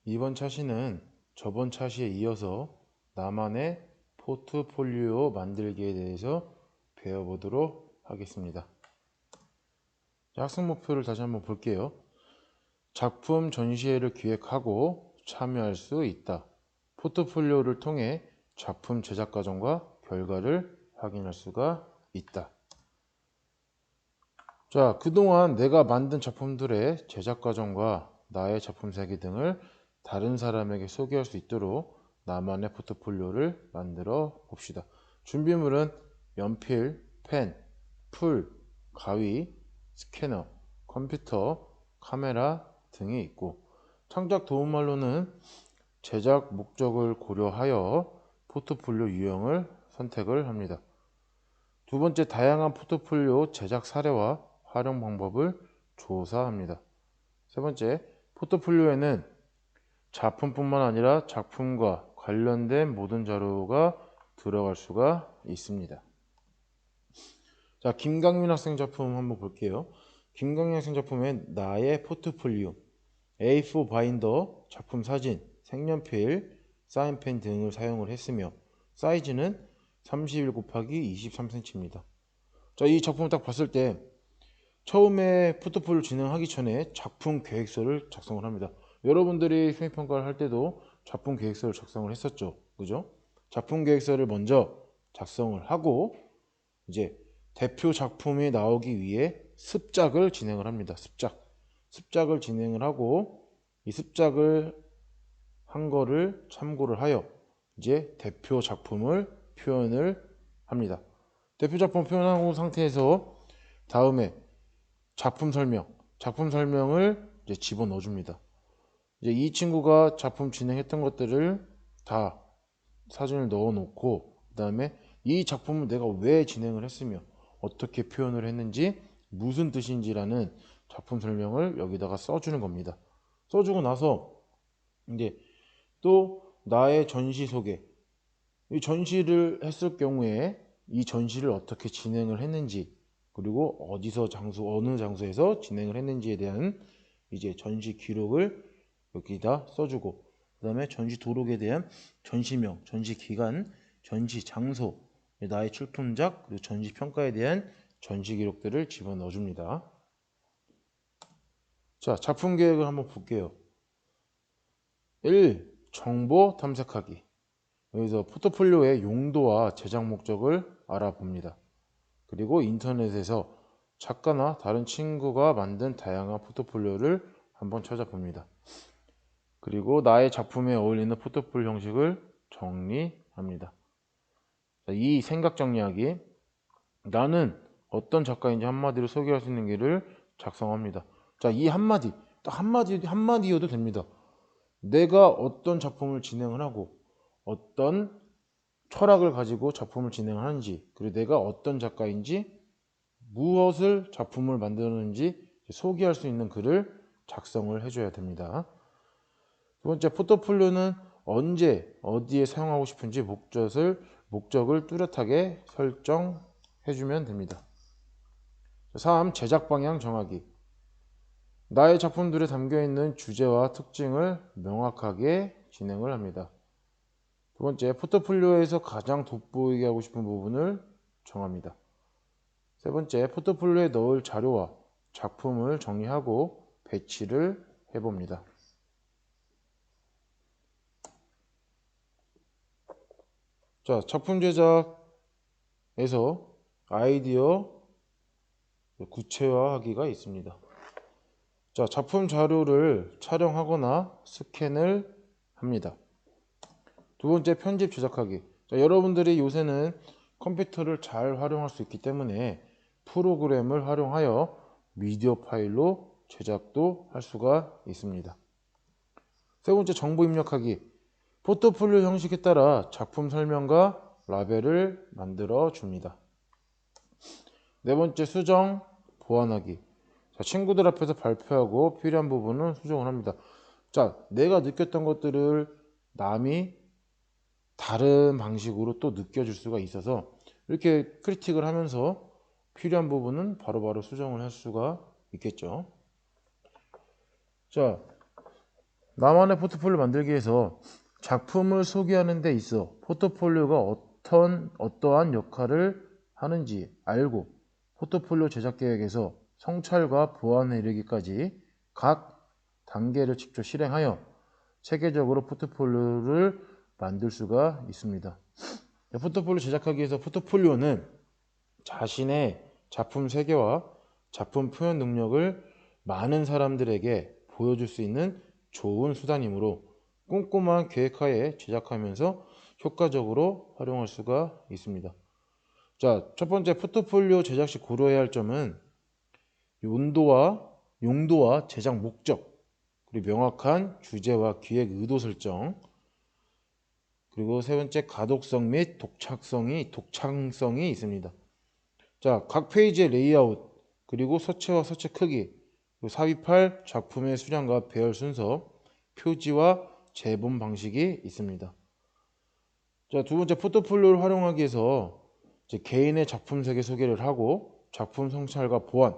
이번 차시는 저번 차시에 이어서 나만의 포트폴리오 만들기에 대해서 배워보도록 하겠습니다. 학습 목표를 다시 한번 볼게요. 작품 전시회를 기획하고 참여할 수 있다. 포트폴리오를 통해 작품 제작 과정과 결과를 확인할 수가 있다. 자, 그동안 내가 만든 작품들의 제작 과정과 나의 작품 세계 등을 다른 사람에게 소개할 수 있도록 나만의 포트폴리오를 만들어 봅시다. 준비물은 연필, 펜, 풀, 가위, 스캐너, 컴퓨터, 카메라 등이 있고, 창작 도움말로는 제작 목적을 고려하여 포트폴리오 유형을 선택을 합니다. 두 번째, 다양한 포트폴리오 제작 사례와 활용 방법을 조사합니다. 세 번째, 포트폴리오에는 작품뿐만 아니라 작품과 관련된 모든 자료가 들어갈 수가 있습니다. 자, 김강민 학생 작품 한번 볼게요. 김강민 학생 작품엔 나의 포트폴리오, A4 바인더, 작품 사진, 색연필, 사인펜 등을 사용을 했으며 사이즈는 31 곱하기 23cm입니다. 자, 이 작품을 딱 봤을 때 처음에 포트폴리오 진행하기 전에 작품 계획서를 작성을 합니다. 여러분들이 수행평가를 할 때도 작품 계획서를 작성을 했었죠. 그죠? 작품 계획서를 먼저 작성을 하고 이제 대표 작품이 나오기 위해 습작을 진행을 합니다. 습작을 진행을 하고 이 습작을 한 거를 참고를 하여 이제 대표 작품을 표현을 합니다. 대표 작품 표현한 상태에서 다음에 작품 설명을 이제 집어넣어 줍니다. 이제 이 친구가 작품 진행했던 것들을 다 사진을 넣어 놓고, 그 다음에 이 작품을 내가 왜 진행을 했으며 어떻게 표현을 했는지 무슨 뜻인지라는 작품 설명을 여기다가 써주는 겁니다. 써주고 나서 이제 또 나의 전시 소개, 이 전시를 했을 경우에 이 전시를 어떻게 진행을 했는지, 그리고 어디서 어느 장소에서 진행을 했는지에 대한 이제 전시 기록을 여기다 써주고, 그 다음에 전시 도록에 대한 전시명, 전시 기간, 전시 장소, 나의 출품작, 그리고 전시 평가에 대한 전시 기록들을 집어넣어 줍니다. 자, 작품 계획을 한번 볼게요. 1. 정보 탐색하기. 여기서 포트폴리오의 용도와 제작 목적을 알아봅니다. 그리고 인터넷에서 작가나 다른 친구가 만든 다양한 포트폴리오를 한번 찾아봅니다. 그리고 나의 작품에 어울리는 포트폴리오 형식을 정리합니다. 이 생각 정리하기, 나는 어떤 작가인지 한마디로 소개할 수 있는 길을 작성합니다. 자, 이 한마디, 딱 한마디여도 됩니다. 내가 어떤 작품을 진행을 하고 어떤 철학을 가지고 작품을 진행하는지, 그리고 내가 어떤 작가인지, 무엇을 작품을 만드는지 소개할 수 있는 글을 작성을 해줘야 됩니다. 두 번째, 포트폴리오는 언제 어디에 사용하고 싶은지 목적을 뚜렷하게 설정해주면 됩니다. 3. 제작 방향 정하기. 나의 작품들에 담겨있는 주제와 특징을 명확하게 진행을 합니다. 두 번째, 포트폴리오에서 가장 돋보이게 하고 싶은 부분을 정합니다. 세 번째, 포트폴리오에 넣을 자료와 작품을 정리하고 배치를 해봅니다. 자, 작품 제작에서 아이디어 구체화하기가 있습니다. 자, 작품 자료를 촬영하거나 스캔을 합니다. 두 번째, 편집 제작하기. 자, 여러분들이 요새는 컴퓨터를 잘 활용할 수 있기 때문에 프로그램을 활용하여 미디어 파일로 제작도 할 수가 있습니다. 세 번째, 정보 입력하기. 포트폴리오 형식에 따라 작품 설명과 라벨을 만들어 줍니다. 네 번째, 수정, 보완하기. 자, 친구들 앞에서 발표하고 필요한 부분은 수정을 합니다. 자, 내가 느꼈던 것들을 남이 다른 방식으로 또 느껴질 수가 있어서 이렇게 크리틱을 하면서 필요한 부분은 바로바로 수정을 할 수가 있겠죠. 자, 나만의 포트폴리오 만들기 위해서 작품을 소개하는 데 있어 포트폴리오가 어떠한 역할을 하는지 알고 포트폴리오 제작 계획에서 성찰과 보완에 이르기까지 각 단계를 직접 실행하여 체계적으로 포트폴리오를 만들 수가 있습니다. 포트폴리오 제작하기 위해서 포트폴리오는 자신의 작품 세계와 작품 표현 능력을 많은 사람들에게 보여줄 수 있는 좋은 수단이므로 꼼꼼한 계획하에 제작하면서 효과적으로 활용할 수가 있습니다. 자, 첫 번째 포트폴리오 제작 시 고려해야 할 점은 용도와 제작 목적, 그리고 명확한 주제와 기획 의도 설정, 그리고 세 번째 가독성 및 독창성이 있습니다. 자, 각 페이지의 레이아웃, 그리고 서체와 서체 크기, 삽입할 작품의 수량과 배열 순서, 표지와 재본 방식이 있습니다. 자, 두 번째 포트폴리오를 활용하기 위해서 개인의 작품 세계 소개를 하고 작품 성찰과 보완,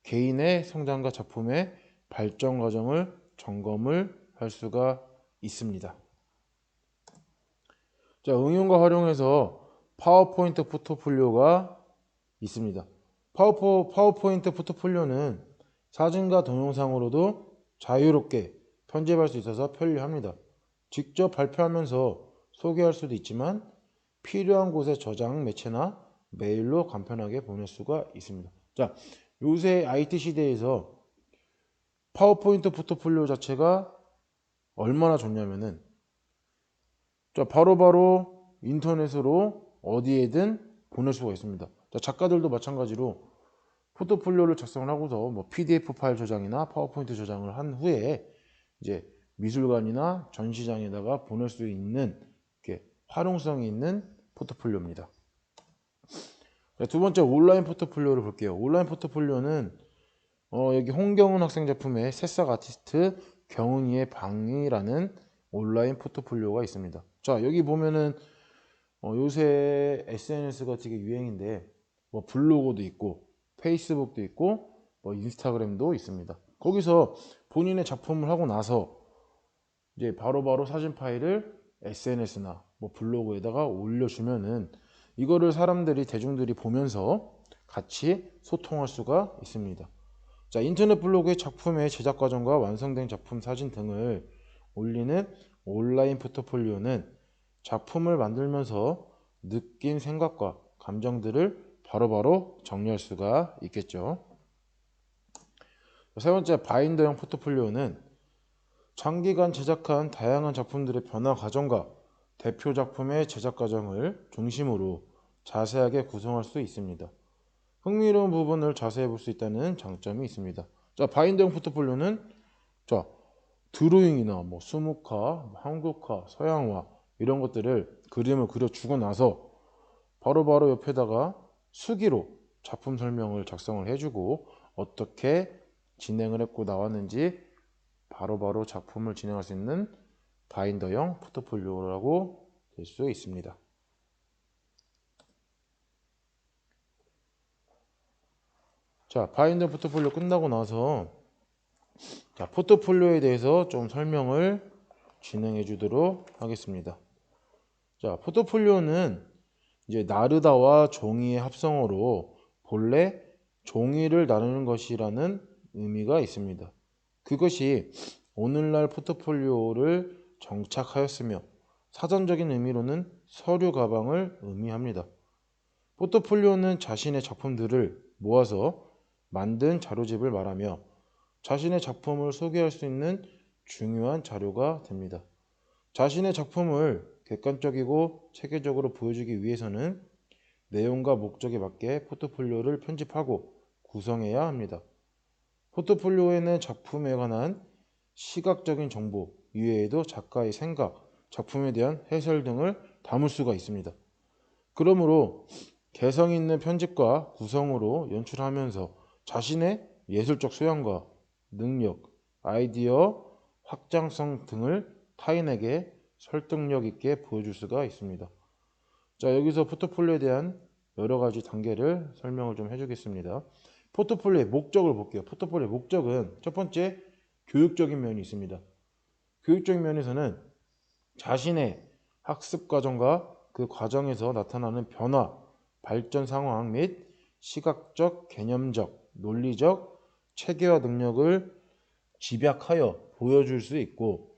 개인의 성장과 작품의 발전 과정을 점검을 할 수가 있습니다. 자, 응용과 활용해서 파워포인트 포트폴리오가 있습니다. 파워포인트 포트폴리오는 사진과 동영상으로도 자유롭게 편집할 수 있어서 편리합니다. 직접 발표하면서 소개할 수도 있지만 필요한 곳에 저장 매체나 메일로 간편하게 보낼 수가 있습니다. 자, 요새 IT 시대에서 파워포인트 포트폴리오 자체가 얼마나 좋냐면은 바로바로 인터넷으로 어디에든 보낼 수가 있습니다. 자, 작가들도 마찬가지로 포트폴리오를 작성을 하고서 뭐 PDF 파일 저장이나 파워포인트 저장을 한 후에 이제 미술관이나 전시장에다가 보낼 수 있는 이렇게 활용성이 있는 포트폴리오입니다. 자, 두 번째 온라인 포트폴리오를 볼게요. 온라인 포트폴리오는 여기 홍경은 학생 작품의 새싹 아티스트 경은이의 방이라는 온라인 포트폴리오가 있습니다. 자, 여기 보면은 요새 SNS가 되게 유행인데 뭐 블로그도 있고 페이스북도 있고 뭐 인스타그램도 있습니다. 거기서 본인의 작품을 하고 나서 이제 바로바로 사진 파일을 SNS나 뭐 블로그에다가 올려주면은 이거를 대중들이 보면서 같이 소통할 수가 있습니다. 자, 인터넷 블로그의 작품의 제작 과정과 완성된 작품 사진 등을 올리는 온라인 포트폴리오는 작품을 만들면서 느낀 생각과 감정들을 바로바로 정리할 수가 있겠죠. 세 번째 바인더형 포트폴리오는 장기간 제작한 다양한 작품들의 변화 과정과 대표 작품의 제작 과정을 중심으로 자세하게 구성할 수 있습니다. 흥미로운 부분을 자세히 볼 수 있다는 장점이 있습니다. 자, 바인더형 포트폴리오는 자, 드로잉이나 뭐 수묵화, 한국화, 서양화 이런 것들을 그림을 그려주고 나서 바로바로 옆에다가 수기로 작품 설명을 작성을 해주고 어떻게 진행을 했고 나왔는지 바로바로 작품을 진행할 수 있는 바인더형 포트폴리오라고 될 수 있습니다. 자, 바인더 포트폴리오 끝나고 나서 자, 포트폴리오에 대해서 좀 설명을 진행해 주도록 하겠습니다. 자, 포트폴리오는 이제 나르다와 종이의 합성어로 본래 종이를 나누는 것이라는 의미가 있습니다. 그것이 오늘날 포트폴리오를 정착하였으며 사전적인 의미로는 서류 가방을 의미합니다. 포트폴리오는 자신의 작품들을 모아서 만든 자료집을 말하며 자신의 작품을 소개할 수 있는 중요한 자료가 됩니다. 자신의 작품을 객관적이고 체계적으로 보여주기 위해서는 내용과 목적에 맞게 포트폴리오를 편집하고 구성해야 합니다. 포트폴리오에는 작품에 관한 시각적인 정보 이외에도 작가의 생각, 작품에 대한 해설 등을 담을 수가 있습니다. 그러므로 개성 있는 편집과 구성으로 연출하면서 자신의 예술적 소양과 능력, 아이디어, 확장성 등을 타인에게 설득력 있게 보여줄 수가 있습니다. 자, 여기서 포트폴리오에 대한 여러 가지 단계를 설명을 좀 해주겠습니다. 포트폴리오의 목적을 볼게요. 포트폴리오의 목적은 첫 번째 교육적인 면이 있습니다. 교육적인 면에서는 자신의 학습 과정과 그 과정에서 나타나는 변화, 발전 상황 및 시각적, 개념적, 논리적 체계화 능력을 집약하여 보여줄 수 있고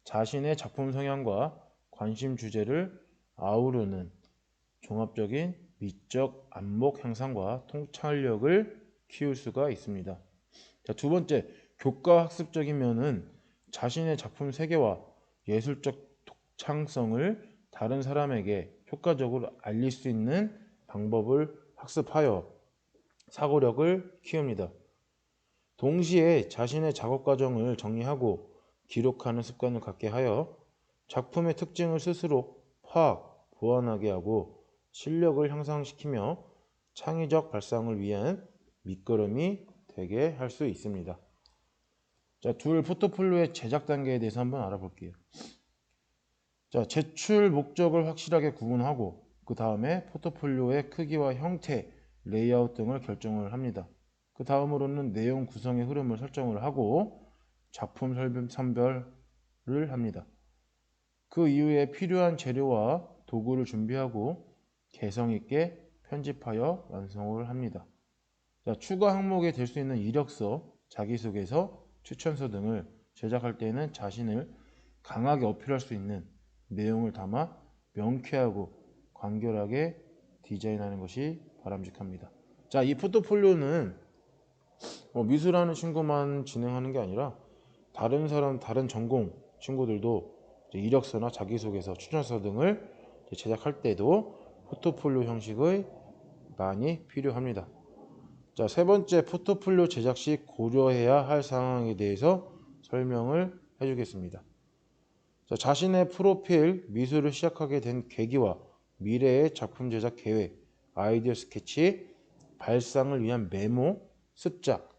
자신의 작품 성향과 관심 주제를 아우르는 종합적인 미적 안목 향상과 통찰력을 키울 수가 있습니다. 자, 두 번째, 교과 학습적인 면은 자신의 작품 세계와 예술적 독창성을 다른 사람에게 효과적으로 알릴 수 있는 방법을 학습하여 사고력을 키웁니다. 동시에 자신의 작업 과정을 정리하고 기록하는 습관을 갖게 하여 작품의 특징을 스스로 파악, 보완하게 하고 실력을 향상시키며 창의적 발상을 위한 밑거름이 되게 할 수 있습니다. 자, 둘 포트폴리오의 제작 단계에 대해서 한번 알아볼게요. 자, 제출 목적을 확실하게 구분하고 그 다음에 포트폴리오의 크기와 형태, 레이아웃 등을 결정을 합니다. 그 다음으로는 내용 구성의 흐름을 설정을 하고 작품 선별을 합니다. 그 이후에 필요한 재료와 도구를 준비하고 개성 있게 편집하여 완성을 합니다. 자, 추가 항목이 될 수 있는 이력서, 자기소개서, 추천서 등을 제작할 때는 자신을 강하게 어필할 수 있는 내용을 담아 명쾌하고 간결하게 디자인하는 것이 바람직합니다. 자, 이 포트폴리오는 미술하는 친구만 진행하는 게 아니라 다른 사람, 다른 전공 친구들도 이력서나 자기소개서, 추천서 등을 제작할 때도 포트폴리오 형식의 많이 필요합니다. 자, 세 번째, 포트폴리오 제작 시 고려해야 할 사항에 대해서 설명을 해주겠습니다. 자, 자신의 프로필, 미술을 시작하게 된 계기와 미래의 작품 제작 계획, 아이디어 스케치, 발상을 위한 메모, 습작,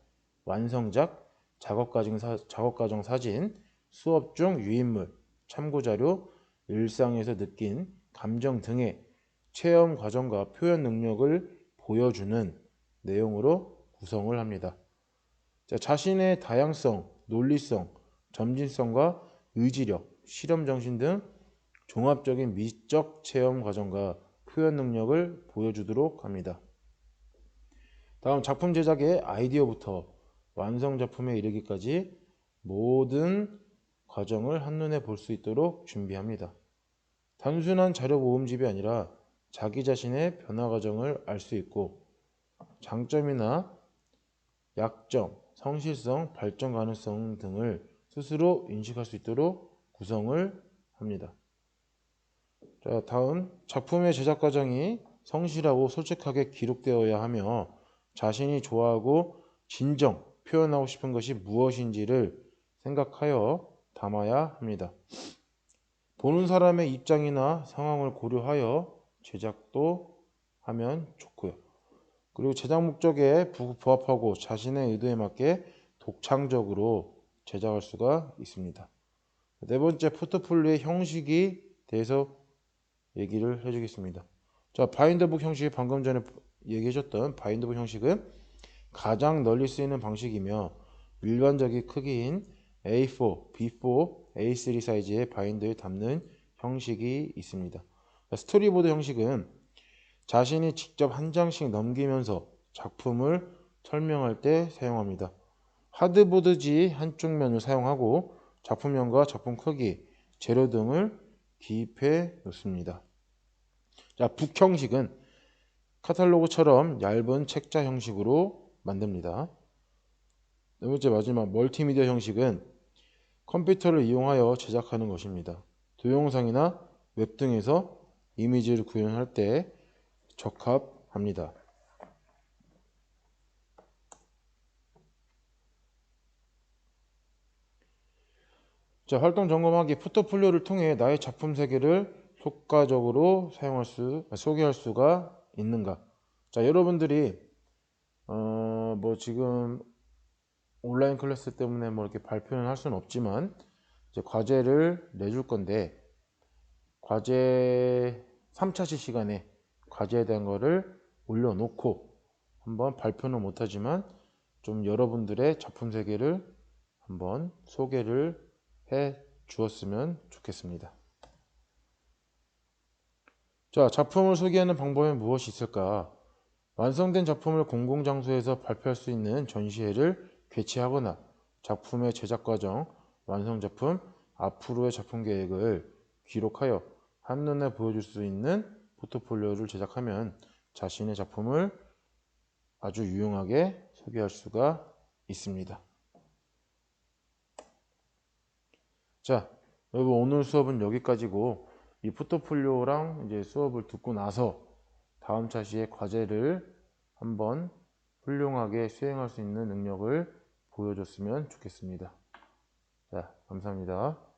완성작, 작업과정 사진, 수업 중 유인물, 참고자료, 일상에서 느낀 감정 등의 체험 과정과 표현 능력을 보여주는 내용으로 구성을 합니다. 자, 자신의 다양성, 논리성, 점진성과 의지력, 실험정신 등 종합적인 미적 체험 과정과 표현 능력을 보여주도록 합니다. 다음, 작품 제작의 아이디어부터 완성 작품에 이르기까지 모든 과정을 한눈에 볼 수 있도록 준비합니다. 단순한 자료 모음집이 아니라 자기 자신의 변화 과정을 알 수 있고 장점이나 약점, 성실성, 발전 가능성 등을 스스로 인식할 수 있도록 구성을 합니다. 자, 다음, 작품의 제작 과정이 성실하고 솔직하게 기록되어야 하며 자신이 좋아하고 진정 표현하고 싶은 것이 무엇인지를 생각하여 담아야 합니다. 보는 사람의 입장이나 상황을 고려하여 제작도 하면 좋고요. 그리고 제작 목적에 부합하고 자신의 의도에 맞게 독창적으로 제작할 수가 있습니다. 네 번째, 포트폴리오의 형식에 대해서 얘기를 해주겠습니다. 자, 바인더북 형식, 방금 전에 얘기해줬던 바인더북 형식은 가장 널리 쓰이는 방식이며 일반적인 크기인 A4, B4, A3 사이즈의 바인더에 담는 형식이 있습니다. 스토리보드 형식은 자신이 직접 한 장씩 넘기면서 작품을 설명할 때 사용합니다. 하드보드지 한쪽 면을 사용하고 작품명과 작품 크기, 재료 등을 기입해 놓습니다. 자, 북 형식은 카탈로그처럼 얇은 책자 형식으로 만듭니다. 네 번째, 마지막 멀티미디어 형식은 컴퓨터를 이용하여 제작하는 것입니다. 동영상이나 웹 등에서 이미지를 구현할 때 적합합니다. 자, 활동 점검하기, 포트폴리오를 통해 나의 작품 세계를 효과적으로 소개할 수가 있는가. 자, 여러분들이 지금 온라인 클래스 때문에 이렇게 발표는 할 수는 없지만 이제 과제를 내줄 건데 과제 3차시 시간에 과제에 대한 거를 올려놓고 한번 발표는 못하지만 좀 여러분들의 작품 세계를 한번 소개를 해 주었으면 좋겠습니다. 자, 작품을 소개하는 방법에 무엇이 있을까? 완성된 작품을 공공장소에서 발표할 수 있는 전시회를 개최하거나 작품의 제작 과정, 완성 작품, 앞으로의 작품 계획을 기록하여 한눈에 보여줄 수 있는 포트폴리오를 제작하면 자신의 작품을 아주 유용하게 소개할 수가 있습니다. 자, 여러분 오늘 수업은 여기까지고 이 포트폴리오랑 이제 수업을 듣고 나서 다음 차시에 과제를 한번 훌륭하게 수행할 수 있는 능력을 보여줬으면 좋겠습니다. 자, 감사합니다.